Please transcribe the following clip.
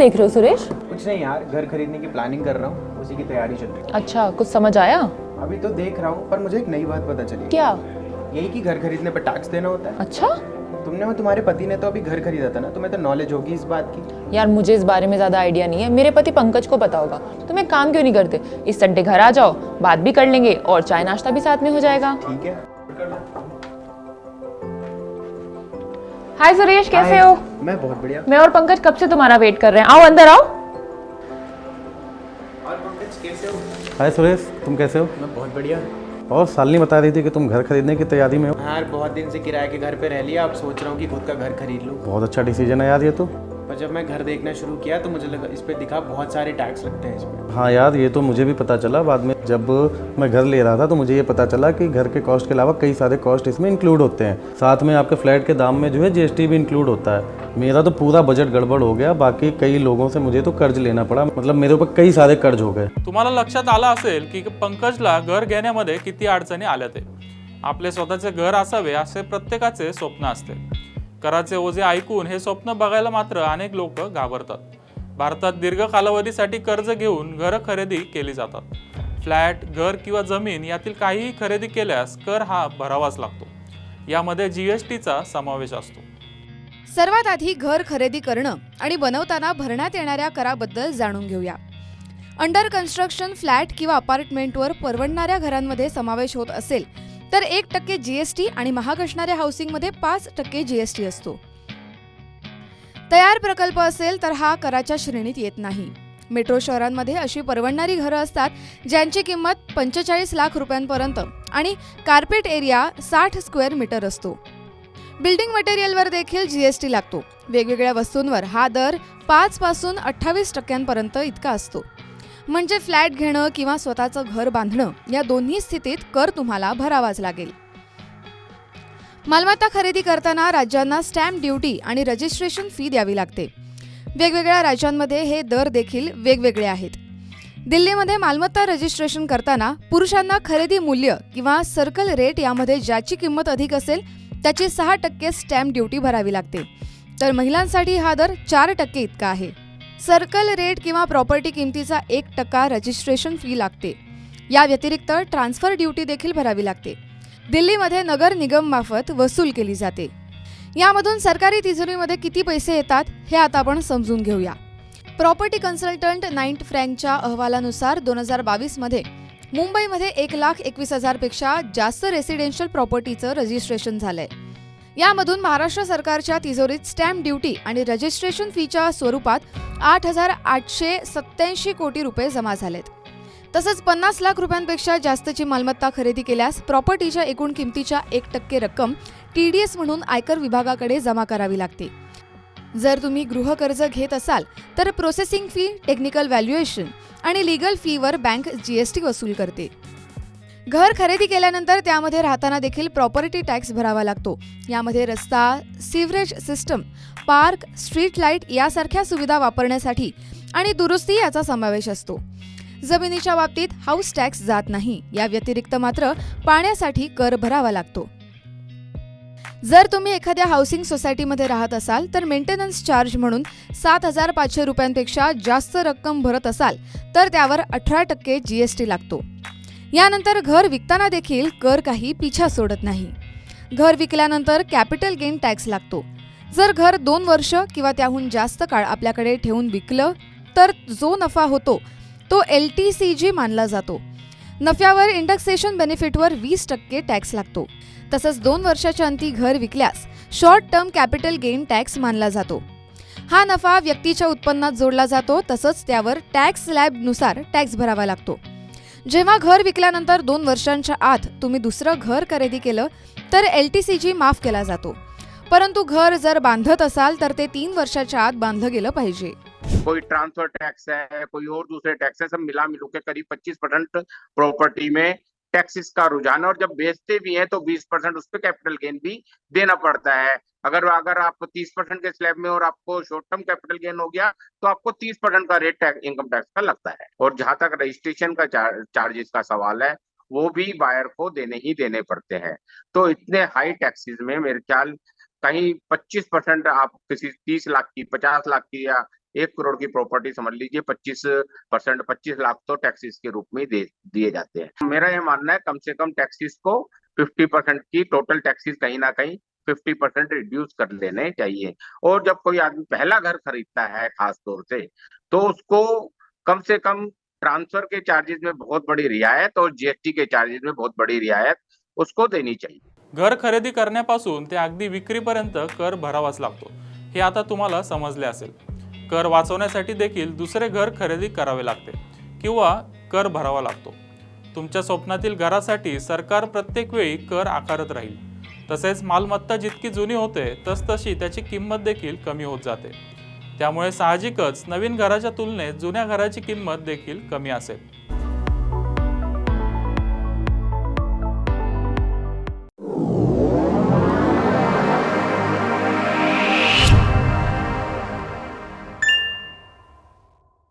देख रहे हो सुरेश? कुछ नहीं यार, घर खरीदने की प्लानिंग कर रहा हूँ, उसी की तैयारी चल रही है। अच्छा, कुछ समझ आया? अभी तो देख रहा हूँ, पर मुझे एक नई बात पता चली। क्या? यही कि घर खरीदने पर टैक्स देना होता है। अच्छा तुमने और तुम्हारे पति ने तो अभी घर खरीदा था ना, तुम्हें तो नॉलेज होगी इस बात की। यार, मुझे इस बारे में ज्यादा आइडिया नहीं है। मेरे पति पंकज को पता होगा। तुम एक काम क्यों नहीं करते, इस संडे घर आ जाओ, बात भी कर लेंगे और चाय नाश्ता भी साथ में हो जाएगा। ठीक है। हाय सुरेश, कैसे हाय, हो? मैं बहुत बढ़िया। मैं और पंकज कब से तुम्हारा वेट कर रहे हैं। आओ अंदर आओ। और पंकज कैसे हो? हाय सुरेश, तुम कैसे हो? मैं बहुत बढ़िया। और शालिनी बता रही थी कि तुम घर खरीदने की तैयारी में हो। हाँ यार, बहुत दिन से किराए के घर पे रह लिया, अब सोच रहा हूँ कि खुद का घर खरीद लूँ। बहुत अच्छा डिसीजन है यार ये तो। पर जब मैं घर देखना शुरू किया तो मुझे लगा, इस पे दिखा बहुत सारे टैक्स लगते हैं इसमें। हाँ यार, ये तो मुझे भी पता चला बाद में। जब मैं घर ले रहा था तो मुझे ये पता चला कि घर के कॉस्ट के अलावा कई सारे कॉस्ट इसमें इंक्लूड होते हैं। साथ में आपके फ्लैट के दाम में जो है जीएसटी भी इंक्लूड होता है। मेरा तो पूरा बजट गड़बड़ हो गया। बाकी कई लोगों से मुझे तो कर्ज लेना पड़ा, मतलब मेरे ऊपर कई सारे कर्ज हो गए। तुम्हाला लक्षात आलं असेल की पंकजला घर घेण्यामध्ये किती अडचणी आल्या ते. आपले स्वतःचे घर असावे असे प्रत्येकाचे स्वप्न असते. कराचे ओझे ऐकून हे स्वप्न बघायला मात्र अनेक लोक घाबरतात. भारतात दीर्घ कालावधीसाठी कर्ज घेऊन घर खरेदी केली जातात. फ्लॅट, घर किंवा जमीन यातील काहीही खरेदी केल्यास कर हा भरावाच लागतो. यामध्ये जीएसटीचा समावेश असतो. सर्वात आधी घर खरेदी करणं आणि बनवताना भरण्यात येणाऱ्या कराबद्दल जाणून घेऊया. अंडर कन्स्ट्रक्शन फ्लॅट किंवा अपार्टमेंटवर परवडणाऱ्या घरांमध्ये समावेश होत असेल तर 1% जीएसटी आणि महाग असणाऱ्या हाऊसिंगमध्ये 5% जीएसटी असतो. तयार प्रकल्प असेल तर हा कराच्या श्रेणीत येत नाही. मेट्रो शहरांमध्ये अशी परवडणारी घरं असतात ज्यांची किंमत 45 लाख रुपयांपर्यंत आणि कार्पेट एरिया 60 स्क्वेअर मीटर असतो. बिल्डिंग मटेरियलवर देखील जीएसटी लागतो. वेगवेगळ्या वस्तूंवर हा दर 5 पासून 28% इतका असतो. म्हणजे फ्लॅट घेणं किंवा स्वतःचं घर बांधणं या दोन्ही स्थितीत कर तुम्हाला भरावाच लागेल. मालमत्ता खरेदी करताना राज्यांना स्टॅम्प ड्युटी आणि रजिस्ट्रेशन फी द्यावी लागते. वेगवेगळ्या राज्यांमध्ये हे दर देखील वेगवेगळे आहेत. दिल्लीमध्ये मालमत्ता रजिस्ट्रेशन करताना पुरुषांना खरेदी मूल्य किंवा सर्कल रेट यामध्ये ज्याची किंमत अधिक असेल त्याची 6% स्टॅम्प ड्युटी भरावी लागते, तर महिलांसाठी हा दर 4% इतका आहे. सर्कल रेट किंवा प्रॉपर्टी किमतीचा 1% रजिस्ट्रेशन फी लागते. या व्यतिरिक्त ट्रान्सफर ड्युटी देखील भरावी लागते. दिल्लीमध्ये नगर निगम मार्फत वसूल केली जाते. यामधून सरकारी तिजोरीमध्ये किती पैसे येतात हे आता आपण समजून घेऊया. प्रॉपर्टी कन्सल्टंट नाईट फ्रँकच्या अहवालानुसार 2022 मध्ये मुंबईमध्ये 1,21,000 पेक्षा जास्त रेसिडेन्शियल प्रॉपर्टीचं रजिस्ट्रेशन झालंय. यामधून महाराष्ट्र सरकारच्या तिजोरीत स्टॅम्प ड्युटी आणि रजिस्ट्रेशन फीच्या स्वरूपात 8,887 कोटी रुपये जमा झालेत. तसंच 50 लाख रुपयांपेक्षा जास्तची मालमत्ता खरेदी केल्यास प्रॉपर्टीच्या एकूण किमतीच्या 1% रक्कम टीडीएस म्हणून आयकर विभागाकडे जमा करावी लागते. जर तुम्ही गृहकर्ज घेत असाल तर प्रोसेसिंग फी, टेक्निकल व्हॅल्युएशन आणि लीगल फीवर बँक जीएसटी वसूल करते. घर खरेदी केल्यानंतर त्यामध्ये राहताना देखील प्रॉपर्टी टॅक्स भरावा लागतो. यामध्ये रस्ता, sewerage system, park, street light यासारख्या सुविधा वापरण्यासाठी आणि दुरुस्ती याचा समावेश असतो. जमिनीच्या बाबतीत हाऊस टॅक्स जात नाही. या व्यतिरिक्त मात्र पाण्यासाठी कर भरावा लागतो. जर तुम्ही एखाद्या हाऊसिंग सोसायटीमध्ये राहत असाल तर मेंटेनन्स चार्ज म्हणून 7,500 रुपयांपेक्षा जास्त रक्कम भरत असाल तर त्यावर 18% जीएसटी लागतो. यानंतर घर विकताना देखील कर काही पिछा सोडत नाही. घर विकल्यानंतर कॅपिटल गेन टॅक्स लागतो. जर घर 2 वर्ष किंवा त्याहून जास्त काळ आपल्याकडे ठेवून विकलं तर जो नफा होतो तो LTCG मानला जातो. नफ्यावर इंडेक्सेशन बेनिफिटवर 20% टॅक्स लागतो. तसंच 2 वर्षाच्या अंती घर विकल्यास short term capital gain tax मानला जातो. हा नफा व्यक्तीच्या उत्पन्नात जोडला जातो. तसंच त्यावर टॅक्स स्लॅबनुसार टॅक्स भरावा लागतो. जेव्हा घर विकल्यानंतर 2 वर्षांच्या आत तुम्ही दुसरं घर खरेदी केलं तर LTCG माफ केला जातो. परंतु घर जर बांधत असाल तर ते 3 वर्षाच्या आत बांधलं गेलं पाहिजे. कोई ट्रांसफर टैक्स है, कोई और दूसरे टैक्स है, सब मिला मिलू के करीब 25% प्रॉपर्टी में टैक्सेस का रुझान है। और जब बेचते भी हैं तो 20% उस पर कैपिटल गेन भी देना पड़ता है। अगर अगर आप 30% के स्लैब में और आपको शॉर्ट टर्म कैपिटल गेन हो गया तो आपको 30% का रेट इनकम टैक्स का लगता है। और जहां तक रजिस्ट्रेशन का चार्जेस का सवाल है वो भी बायर को देने ही देने पड़ते हैं। तो इतने हाई टैक्सेस में मेरे ख्याल कहीं 25% आप किसी 30 लाख की, 50 लाख की या 1 करोड़ की प्रॉपर्टी समझ लीजिए 25%, 25 लाख तो टैक्सेस के रूप में दिए जाते हैं। मेरा ये मानना है कम से कम टैक्सेस को 50% की टोटल टैक्सेस कहीं ना कहीं 50% रिड्यूस कर लेने चाहिए। और जब कोई आदमी पहला घर खरीदता है खास तौर से, तो उसको कम से कम ट्रांसफर के चार्जेस में बहुत बड़ी रियायत और जीएसटी के चार्जेस में बहुत बड़ी रियायत उसको देनी चाहिए। घर खरेदी करण्यापासून ते अगदी विक्रीपर्यंत कर भरावाच लागतो, हे आता तुम्हाला समजले असेल। कर वाचवण्यासाठी देखील दुसरे घर खरेदी करावे लागते किंवा कर भरावा लागतो। तुमच्या स्वप्नातील घरासाठी सरकार प्रत्येक वेळी कर आकारत राहील। तसेच मालमत्ता जितकी जुनी होते तसतशी त्याची किंमत देखील कमी होत जाते। त्यामुळे साहजिकच नवीन घराच्या तुलनेत जुन्या घराची किंमत देखील कमी असेल।